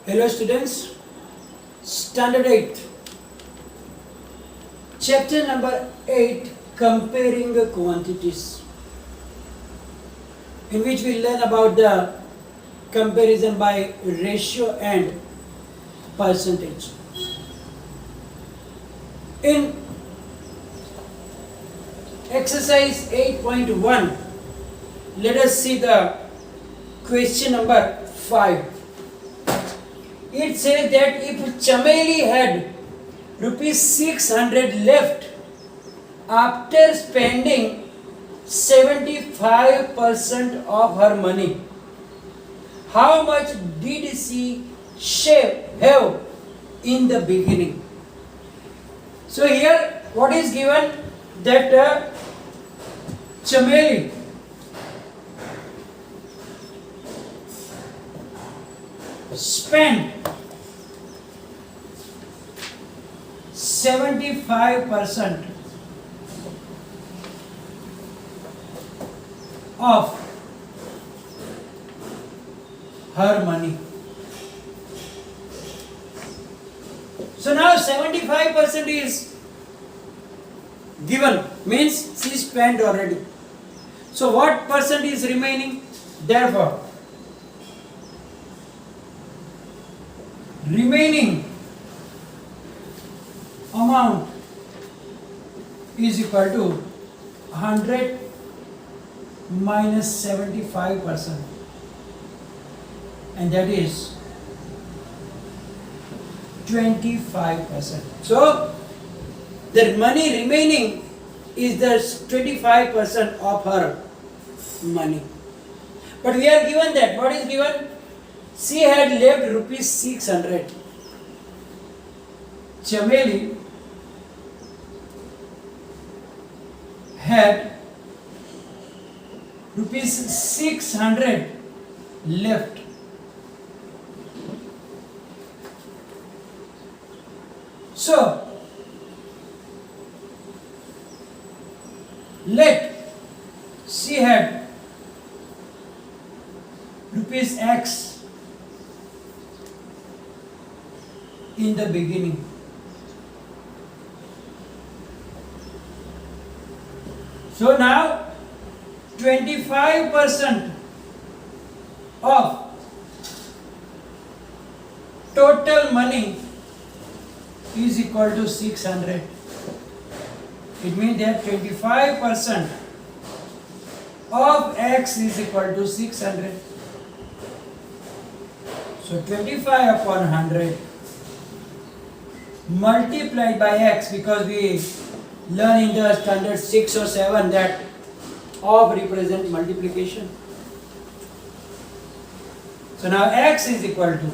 Hello students, Standard 8, Chapter number 8, Comparing Quantities, in which we learn about the comparison by ratio and percentage. In exercise 8.1, let us see the question number 5. It says that if Chameli had rupees 600 left after spending 75% of her money, how much did she have in the beginning? So here what is given, that Chameli spent 75% of her money. So now 75% is given, means she spent already. So what percent is remaining? Therefore, remaining amount is equal to 100 minus 75%, and that is 25%. So the money remaining is the 25% of her money. But we are given that, what is given? She had left rupees 600. Chameli had rupees 600 left. So let she had rupees X in the beginning. So now 25% of total money is equal to 600. It means that 25% of X is equal to 600. So 25 upon 100 multiplied by X, because we learn in the standard 6 or 7 that of represent multiplication. So now X is equal to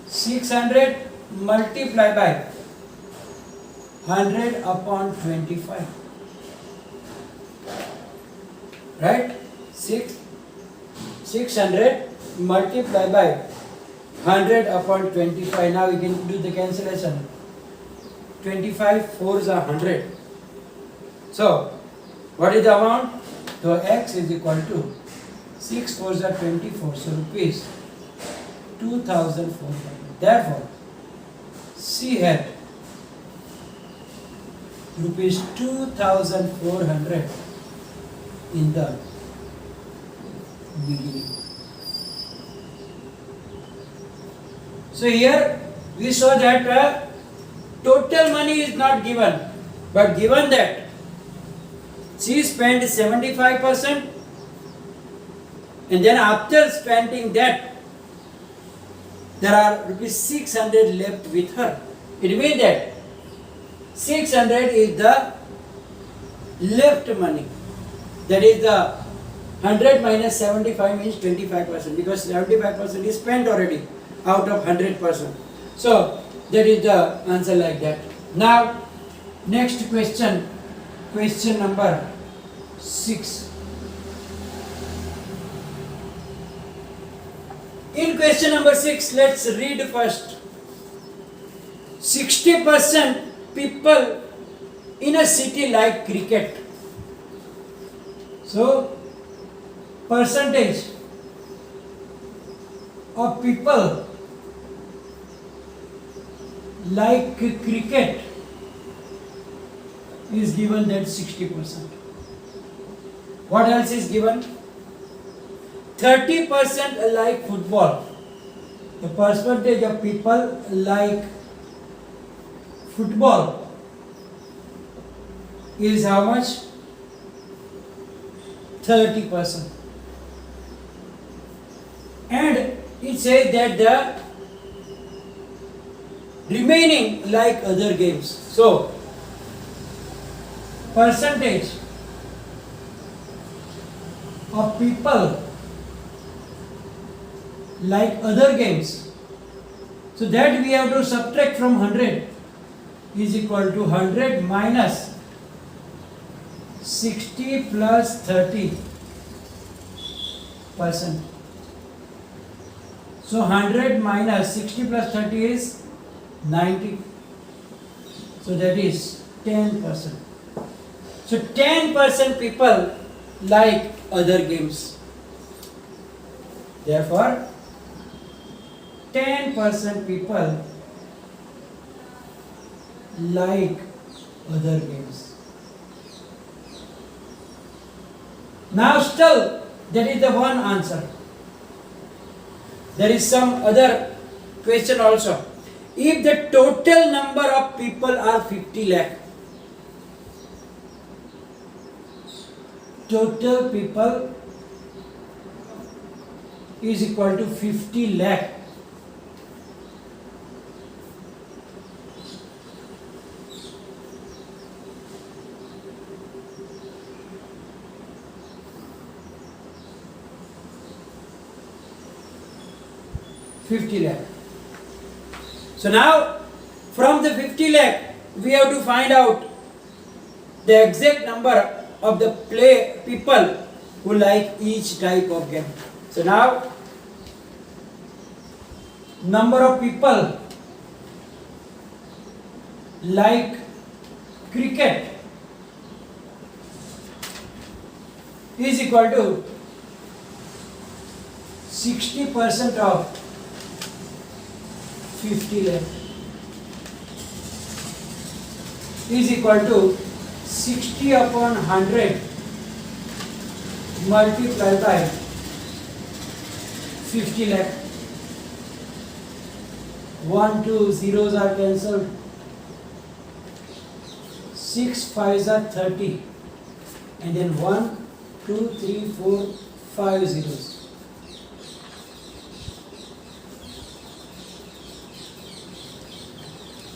600 multiplied by 100 upon 25. Right? 600 multiplied by 100 upon 25. Now we can do the cancellation. 25 4s are 100. So what is the amount? So X is equal to 6 4s are 24. So rupees 2,400. Therefore, she had rupees 2,400 in the beginning. So here we saw that total money is not given, but given that she spent 75%, and then after spending that there are rupees 600 left with her. It means that 600 is the left money. That is the 100 minus 75 means 25%, because 75% is spent already out of 100%. So that is the answer like that. Now next question, question number 6. In question number 6, let's read first. 60% people in a city like cricket. So percentage of people like cricket is given that 60%. What else is given? 30% like football. The percentage of people like football is how much? 30%. And it says that the remaining like other games. So, percentage of people like other games. So that we have to subtract from 100 is equal to 100 minus 60 plus 30%. So 100 minus 60 plus 30 is 90. So that is 10%. So 10% people like other games. Therefore, 10% people like other games. Now still, that is the one answer. There is some other question also. If the total number of people are 50 lakh, total people is equal to 50 lakh. So now from the 50 lakh we have to find out the exact number of the people who like each type of game. So now number of people like cricket is equal to 60% of 50 lakh is equal to 60 upon 100 multiplied by 50 lakh. 1, 2 zeros are cancelled. 6 5s are 30. And then 1, 2, 3, 4, 5 zeros.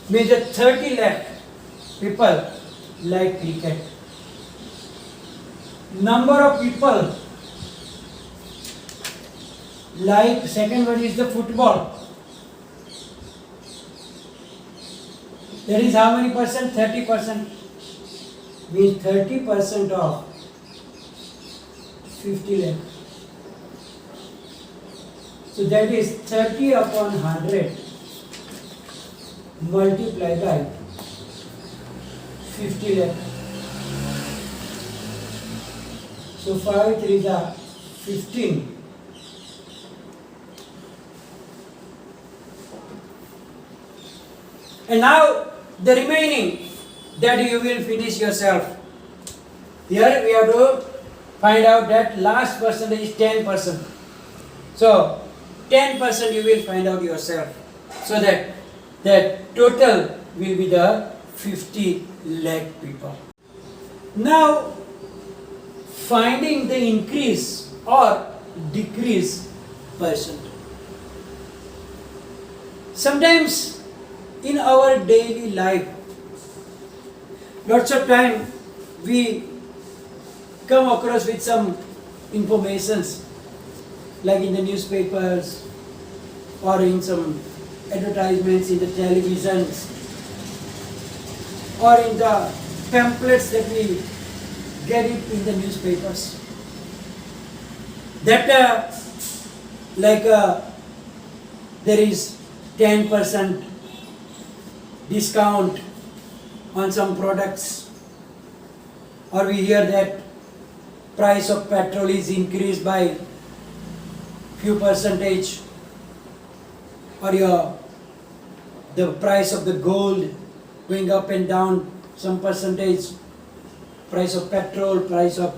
Means that 30 lakh people like cricket. Number of people like, second one is the football. That is how many percent? 30%. Means 30% of 50 lakh. So that is 30 upon 100 multiplied by 50 lakh. So 5 3s are 15. And now the remaining that you will finish yourself. Here we have to find out that last percentage is 10%. So 10% you will find out yourself. So that total will be the 50 lakh people. Now finding the increase or decrease percent. Sometimes in our daily life, lots of time we come across with some informations like in the newspapers or in some advertisements in the televisions or in the pamphlets that we get it in the newspapers. That there is 10% discount on some products, or we hear that price of petrol is increased by few percentage, or your the price of the gold going up and down, some percentage, price of petrol, price of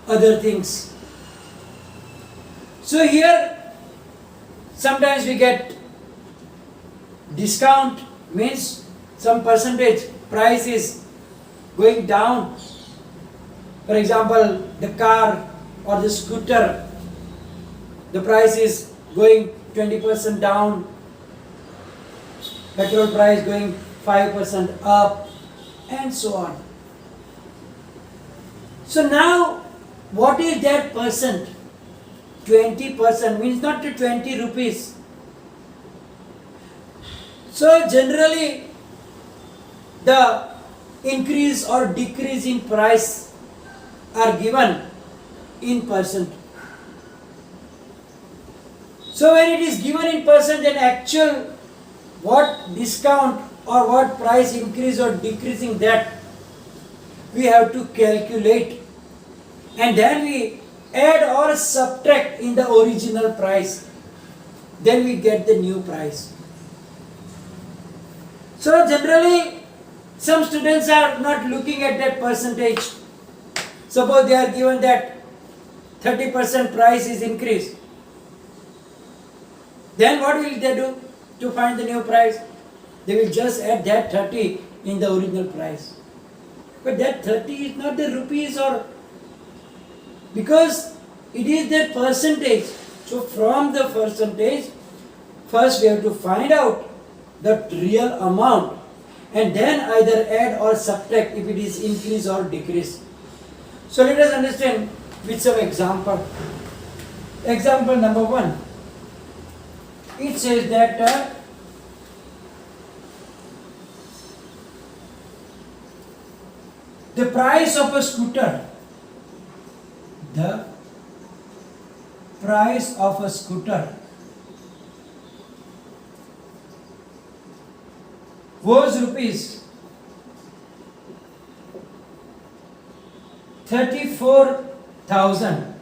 other things. So here sometimes we get discount, means some percentage price is going down. For example, the car or the scooter, the price is going 20% down, petrol price going 5% up, and so on. So now, what is that percent? 20% means not to 20 rupees. So generally, the increase or decrease in price are given in percent. So when it is given in percent, then actual what discount or what price increase or decreasing, that we have to calculate, and then we add or subtract in the original price, then we get the new price. So generally some students are not looking at that percentage. Suppose they are given that 30% price is increased, then what will they do to find the new price? They will just add that 30 in the original price. But that 30 is not the rupees, or because it is their percentage. So from the percentage, first we have to find out the real amount, and then either add or subtract if it is increase or decrease. So let us understand with some example. Example number 1. It says that the price of a scooter, the price of a scooter was rupees 34,000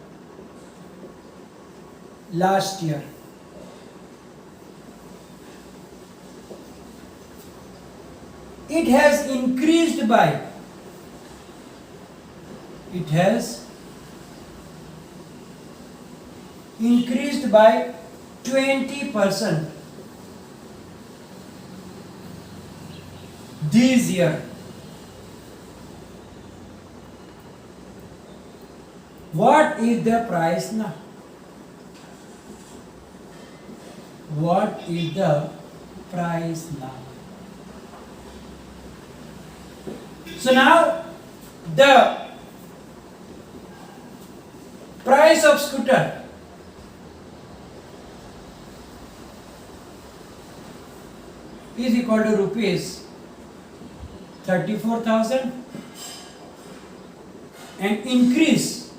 last year. It has increased by 20% this year. What is the price now? What is the price now? So now the price of scooter is equal to rupees 34,000, and increase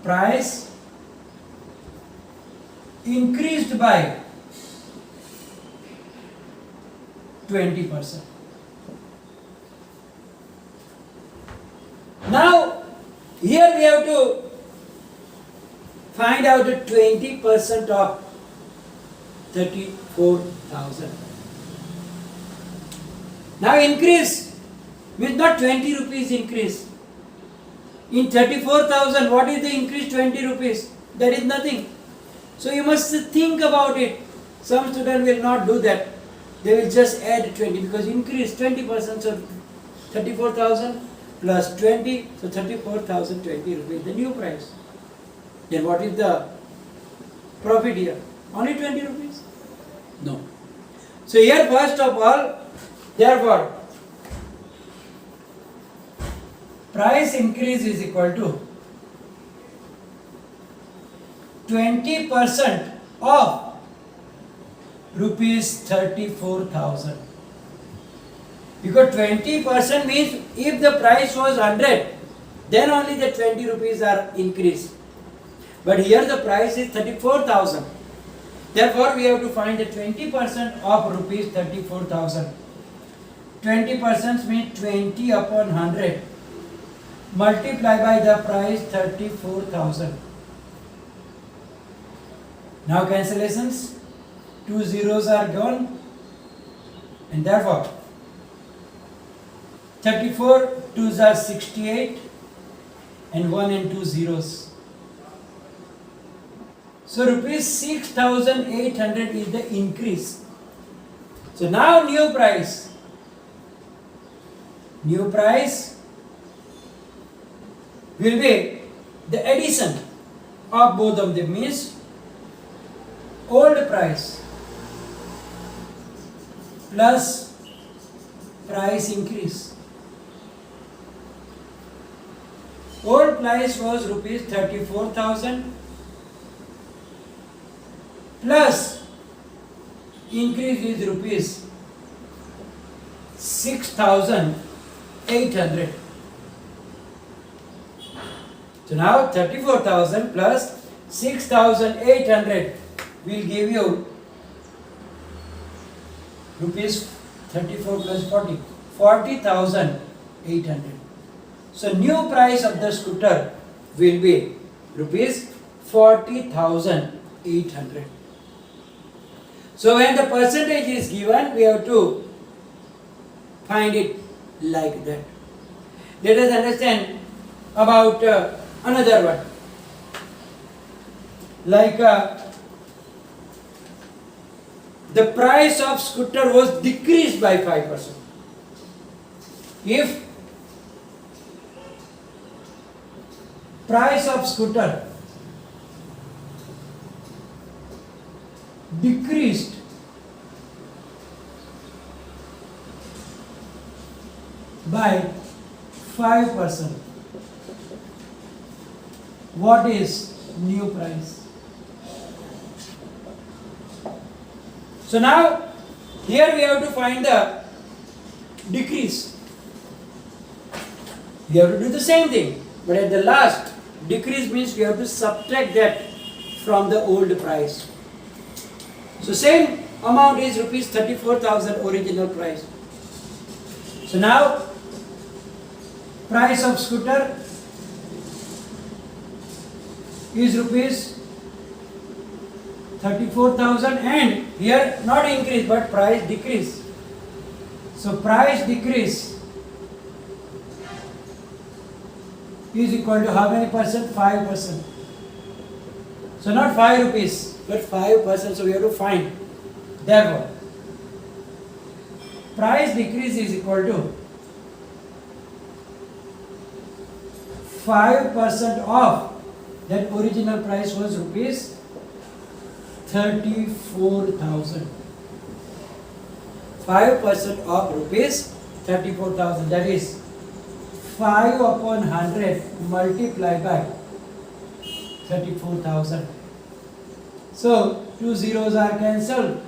price increased by 20%. Now here we have to find out the 20% of 34,000. Now increase means not 20 rupees increase. In 34,000, what is the increase? 20 rupees. That is nothing. So you must think about it. Some students will not do that. They will just add 20 because increase 20%. So 34,000 plus 20, so 34,020 rupees, the new price. Then what is the profit here? Only 20 rupees? No. So here first of all, therefore, price increase is equal to 20% of rupees 34,000. Because 20% means if the price was 100, then only the 20 rupees are increased. But here the price is 34,000. Therefore, we have to find the 20% of rupees 34,000. 20% means 20 upon 100. Multiply by the price 34,000. Now cancellations. 2 zeros are gone, and therefore 34 2s are 68, and 1 and 2 zeros. So rupees 6,800 is the increase. So now new price will be the addition of both of them, means old price plus price increase. Old price was rupees 34,000 plus increase is rupees 6,800. So now 34,000 plus 6,800 will give you rupees 34 plus 40, 40,800. So new price of the scooter will be rupees 40,800. So when the percentage is given, we have to find it like that. Let us understand about another one. Like the price of scooter was decreased by 5%. If price of scooter decreased by 5%, what is new price? So now here we have to find the decrease. We have to do the same thing, but at the last, decrease means we have to subtract that from the old price. So same amount is rupees 34,000 original price. So now price of scooter is rupees 34,000, and here not increase but price decrease. So price decrease is equal to how many percent? 5%. So not 5 rupees but 5%. So we have to find. Therefore, price decrease is equal to 5% of that original price was rupees 34,000. 5% of rupees 34,000, that is 5 upon 100 multiplied by 34,000. So 2 zeros are cancelled.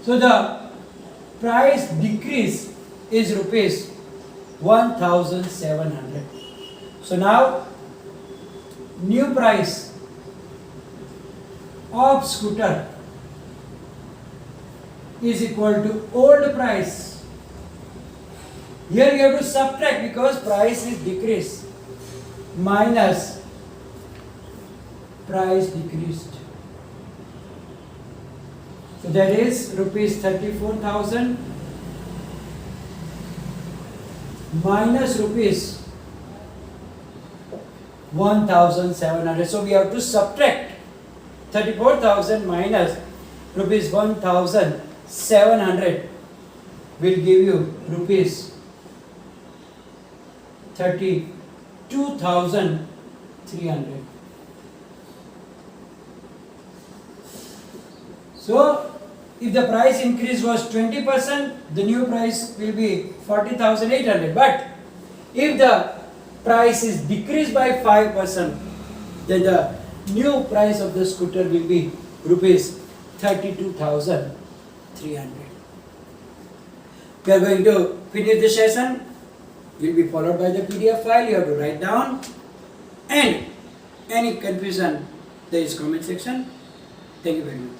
So the price decrease is rupees 1,700. So now new price of scooter is equal to old price. Here you have to subtract because price is decreased minus price decreased. So that is rupees 34,000 minus rupees 1,700. So we have to subtract 34,000 minus rupees 1,700 will give you rupees 32,300. So if the price increase was 20%, the new price will be 40,800. But if the price is decreased by 5%, then the new price of the scooter will be rupees 32,300. We are going to finish the session. Will be followed by the PDF file. You have to write down. And any confusion, there is comment section. Thank you very much.